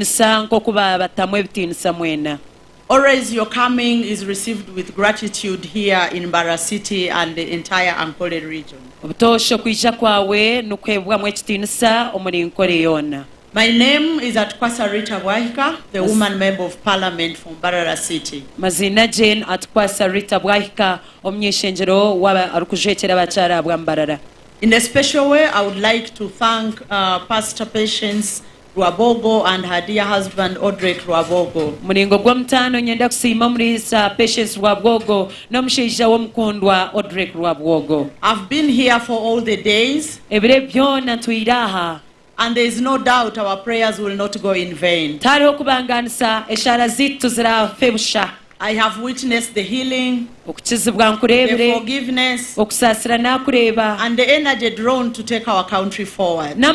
Always your coming is received with gratitude here in Bara City and the entire Ankolre region. My name is Atkwasa Rita Bwahika, the woman member of parliament from Bara City. Mazina Jane Atkwasa Rita Bwahika, In a special way, I would like to thank Pastor Patience Rwabogo and her dear husband Audrey Rwabogo. Muningo gwamtano nyenda kusima murisa Patience Rwabogo nomushaija womukundwa Audrey Rwabogo. I've been here for all the days. Ebire byona tuiraha. And there is no doubt our prayers will not go in vain. Tariho kubanganisa eshara zitu zirafebusha. I have witnessed the healing, the forgiveness, and the energy drawn to take our country forward. I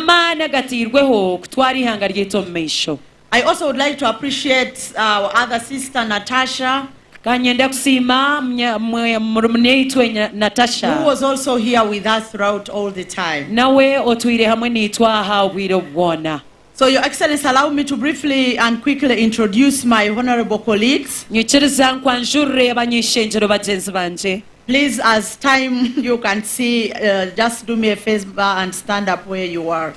also would like to appreciate our other sister, Natasha, who was also here with us throughout all the time. So, Your Excellency, allow me to briefly and quickly introduce my honorable colleagues. Please, as time you can see, just do me a favor and stand up where you are.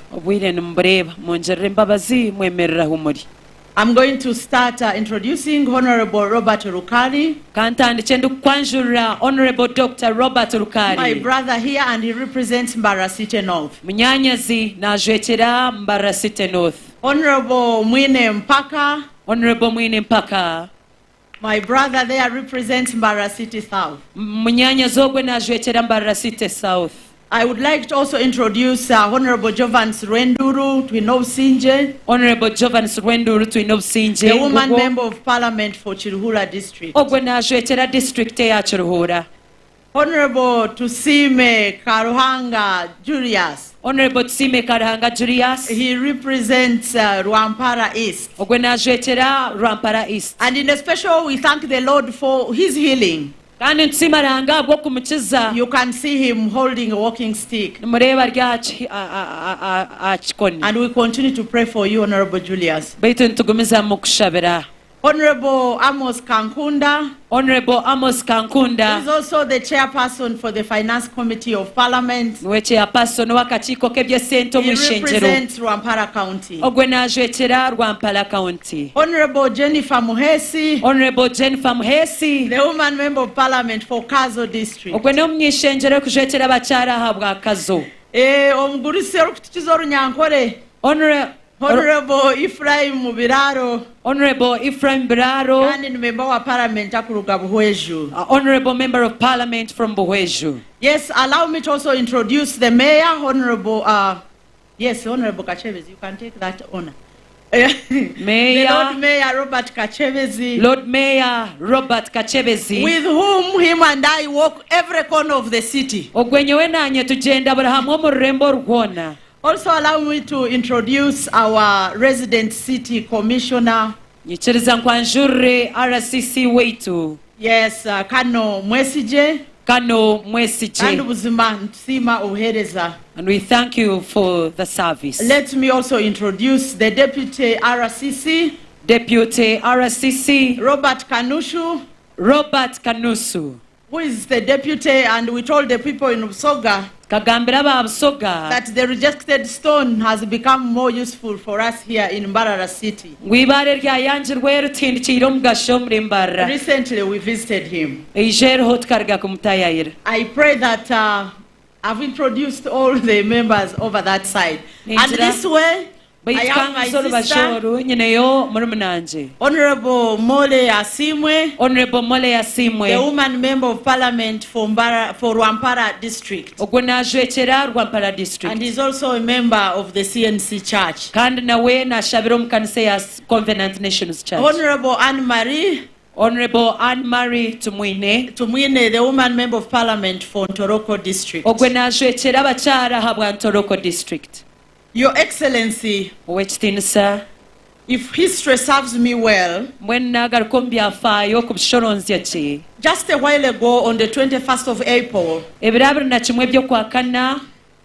I'm going to start introducing Honorable Robert Rukari. Honorable Dr. Robert Rukari. My brother here, and he represents Bara City North. Honorable Mwine Mpaka. Honorable Mwine Mpaka. My brother there represents Bara City South. South. I would like to also introduce Honorable Jovans Rwenduru Twinosinje. Honorable Jovans Rwenduru Twinosinje. The woman member of parliament for Chiruhura district. District ya Chiruhura. Honorable Tusime Karuhanga Julius. Honorable Tusime Karuhanga Julius. He represents Rwampara East. Rwampara East. And in a special, we thank the Lord for his healing. You can see him holding a walking stick. And we continue to pray for you, Honorable Julius. Honorable Amos Kankunda. Honorable Amos Kankunda is also the chairperson for the Finance Committee of Parliament. He represents Rwampara County. Honorable Jennifer Muhesi. Honorable Jennifer Muhesi, the woman member of Parliament for Kazo district. Honorable Ephraim Biraro. Honorable Ephraim Biraro. Honorable member of parliament from Buhweju. Yes, allow me to also introduce the mayor, Honorable Honorable Kachebezi. You can take that honor. Mayor, the Lord Mayor Robert Kachebezi. Lord Mayor Robert Kachebezi, with whom him and I walk every corner of the city. Also allow me to introduce our resident city commissioner. Yes, Kano Mwesije. And we thank you for the service. Let me also introduce the deputy RCC. Deputy RCC. Robert Kanushu. Robert Kanusu, who is the deputy, and we told the people in Usoga that the rejected stone has become more useful for us here in Mbarara City. Recently we visited him. I pray that I've introduced all the members over that side. And this way, I have my sister, Honorable Mole Asimwe. Honorable Mole Asimwe, the woman member of parliament for Rwampara district. Rwampara district. And is also a member of the CNC church. Covenant Nations Church. Honorable Anne-Marie. Honorable Anne-Marie Tumwine, the woman member of parliament for Ntoroko district. Ntoroko district. Your Excellency, if history serves me well, just a while ago on the 21st of April,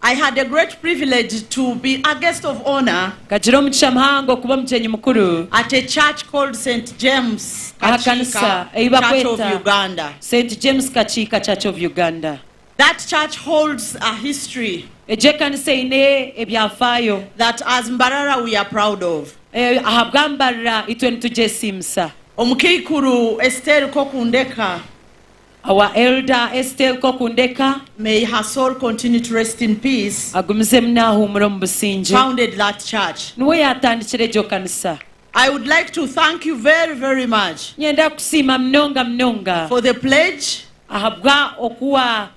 I had a great privilege to be a guest of honor kagira omugisha muhango kuba omugenyi mukuru at a church called St. James aha kanisa ei Church of bakweta Uganda. St. James Kachika Church of Uganda. That church holds a history Eje kanisa ine ebyafaayo that as Mbarara we are proud of. ahabwambarira itwe nitujesimsa. Omukeikuru Esther Kokundeka, Our elder Estelle Kokundeka may her soul continue to rest in peace, agumize munahumura mu businge founded that church. niwe yatandikira egyo kanisa. I would like to thank you very, very much Nyenda kusiima munonga for the pledge ahabwa okuwa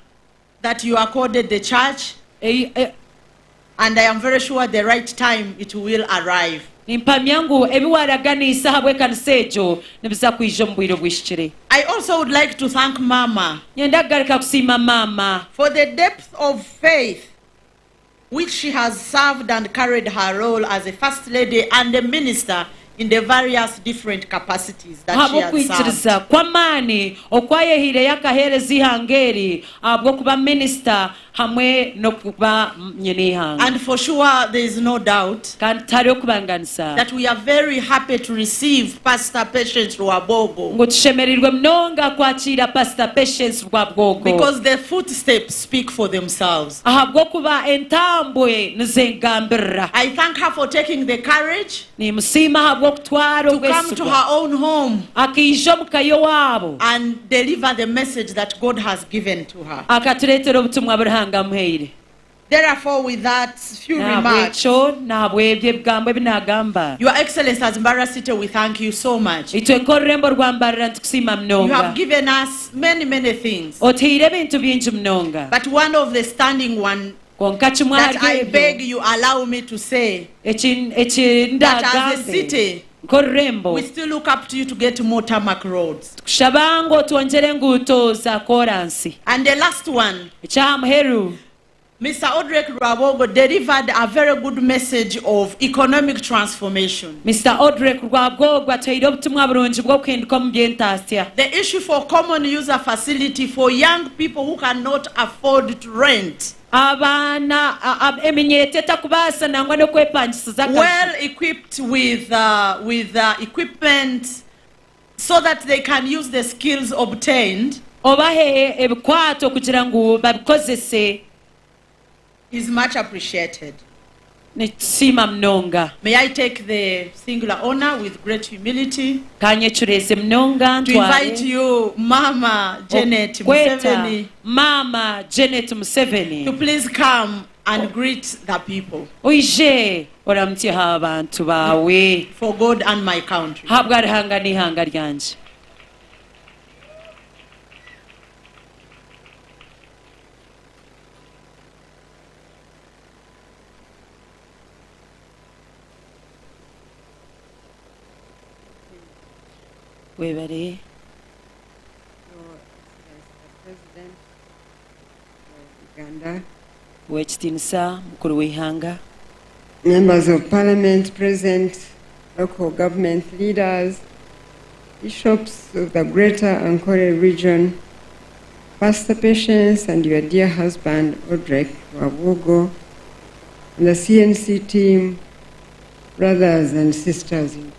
that you accorded the church, and I am very sure the right time it will arrive. nimpamyangu ebiwaraganisa habwe kanisa egyo nibiza kwija omu bwire bwishikire. I also would like to thank Mama Nyenda kugaruka kusiima maama for the depth of faith which she has served and carried her role as a first lady and a minister in the various different capacities that she has served. habwokwikiriza kw'amaani okwayehire yakaheereza ihanga eri ahabw'okuba minisita hamwe n'okuba nyine ihanga. And for sure there is no doubt kandi tari okubanganisa that we are very happy to receive Pastor Patience Rwabogo, ngu tushemerirwe munonga kwakira Pastor Patience Rwabwogo because the footsteps speak for themselves. ahabw'okuba entambwe nizengambirira. I thank her for taking the courage nimusiima ahabw'okutwara to come to her own home akiija omu kayo waabo and deliver the message that God has given to her. akatuleetera obutumwa buruhanga muheire. Therefore, with that few remarks, nahabwekyo nahabw'ebyo ebigambo ebinagamba Your Excellency, as Mbarara City, we thank you so much. itwe nk'orurembo rwa Mbarara nitukusiima You munonga. have given us many, many things, otiire ebintu bingi munonga but one of the standing one konka kimwe that I ahari beg ebyo you allow me to say, that as a ekindagambe city, nk'orurembo we still look up to you to get more tarmac roads. tukushaba ngu otwongere enguuto za koransi. And the last one, ekyaha muheru Mr. Odrek Rwabogo delivered a very good message of economic transformation. Mr. Odrek Rwabwogo atwaire obutumwa burungi bw'okuhinduka omu by'entaasya. The issue for common user facility for young people who cannot afford to rent. abaana eminyeete etakubaasa nangwa n'okwepangisiza Well equipped with equipment so that they can use the skills obtained obahe ebikwato kugira ngu babikozese is much appreciated. nitusiima munonga. May I take the singular honor with great humility kanyekyureze munonga to invite you, Mama Janet Museveni, Mama Janet Museveni to please come and greet the people oije oramutyeho abantu baawe for God and my country. habwa rihanga n'ihanga ryanje. webare President of Uganda, w'ekitiinisa mukuru w'ihanga, members of parliament present, local government leaders, bishops of the greater Ankolre region, Pastor Patience and your dear husband, Odrek Rwabogo, and the CNC team, brothers and sisters in